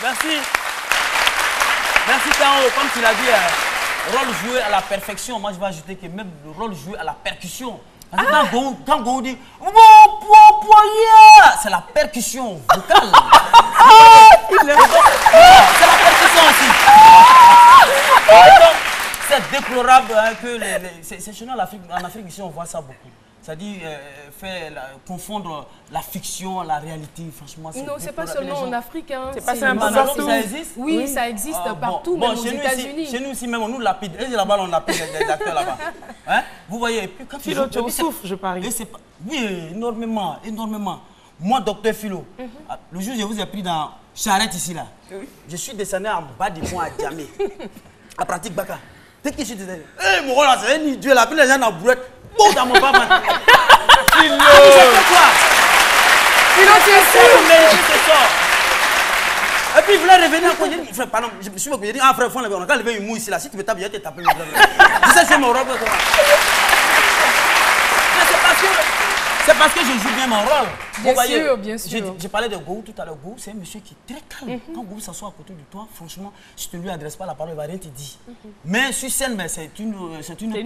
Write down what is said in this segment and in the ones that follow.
Merci. Merci Tao. Comme tu l'as dit, rôle joué à la perfection. Moi, je vais ajouter que même le rôle joué à la percussion. Parce que quand Go dit c'est la percussion vocale. C'est la percussion aussi. C'est déplorable que c'est chez nous en Afrique ici on voit ça beaucoup. C'est-à-dire confondre la fiction, la réalité, franchement. Non, c'est pas seulement en Afrique. Hein. C'est pas seulement partout. Ça existe? Oui, ça existe partout, même aux États-Unis. Chez nous aussi, même on nous lapide. Et là-bas, on lapide des acteurs là-bas. Hein? Vous voyez, et puis quand Philo, tu en souffres, je parie. Oui, énormément, énormément. Moi, docteur Philo, le jour où je vous ai pris dans Charrette ici, là, je suis descendu en bas du pont à Djamé, à pratique Baka. Dès que je suis descendu, mon rôle là, c'est un idiot là, puis les gens dans la bourrette, bon dans mon papa. Philo! Philo, tu es sûr? Et puis il voulait revenir encore, il dit, frère, pardon, je suis venu, il dit, ah frère, on a levé une mouille ici là, si tu veux taper, je vais te taper. Je sais, c'est mon rôle. C'est parce que je joue bien mon rôle. Bien sûr. J'ai parlé de Gou tout à l'heure. Gou, c'est un monsieur qui est très calme. Quand Gou s'assoit à côté de toi, franchement, si tu ne lui adresses pas la parole, il ne va rien te dire. Mais sur scène, c'est une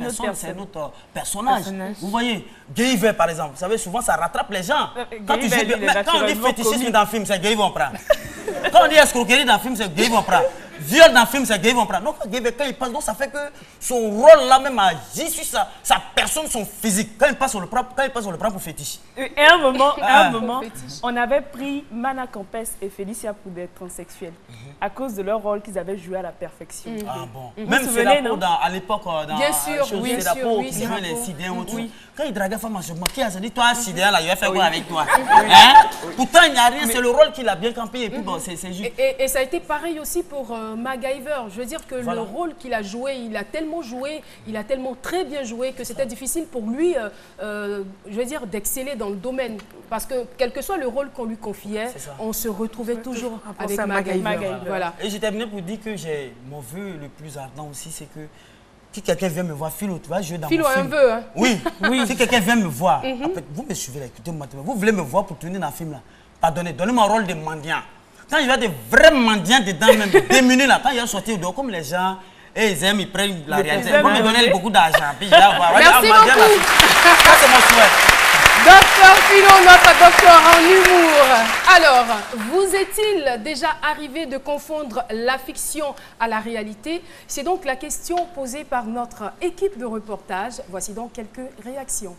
personne, c'est un autre personnage. Vous voyez, Gay par exemple, vous savez, souvent ça rattrape les gens. Quand on dit fétichisme dans le film, c'est Gay on prend. Quand on dit escroquerie dans le film, c'est Gay on prend. Viol dans le film, c'est Gay on prend. Donc, quand il passe, donc ça fait que son rôle là même agit sur sa personne, son physique. Quand il passe sur le prend pour fétiche. Et à un moment, on avait pris Mana Campes et Félicia pour des transsexuels à cause de leur rôle qu'ils avaient joué à la perfection. Ah bon. Même Sédapo, à l'époque, dans bien sûr, Sédapo, qui jouait les Sidéens autour. Quand il draguait femme, je me dis, qui a dit, toi, Sidéen, là, il va faire quoi avec toi? Pourtant, il n'y a rien, c'est le rôle qu'il a bien campé. Et puis bon, c'est juste. Et ça a été pareil aussi pour MacGyver. Je veux dire que le rôle qu'il a joué, il a tellement joué, il a tellement très bien joué que c'était difficile pour lui, je veux dire, d'exceller dans le domaine. Parce que quel que soit le rôle qu'on lui confiait, on se retrouvait toujours avec MacGyver. Voilà. Et j'ai terminé pour dire que j'ai mon vœu le plus ardent aussi, c'est que si quelqu'un vient me voir, Philo, tu vas jouer dans mon film. Philo a un vœu, hein? Oui. Si quelqu'un vient me voir, après, vous me suivez là, écoutez-moi, vous voulez me voir pour tourner dans le film là, pardonnez, donnez-moi un rôle de mendiant. Quand il y a des vrais mendiants dedans, même démunis là, quand il y a sorti dehors, comme les gens, ils aiment, ils prennent la réalité. Ils vont me donner beaucoup d'argent. Merci beaucoup. Ça, c'est mon souhait. Docteur Philo, notre docteur en humour. Alors, vous est-il déjà arrivé de confondre la fiction à la réalité? C'est donc la question posée par notre équipe de reportage. Voici donc quelques réactions.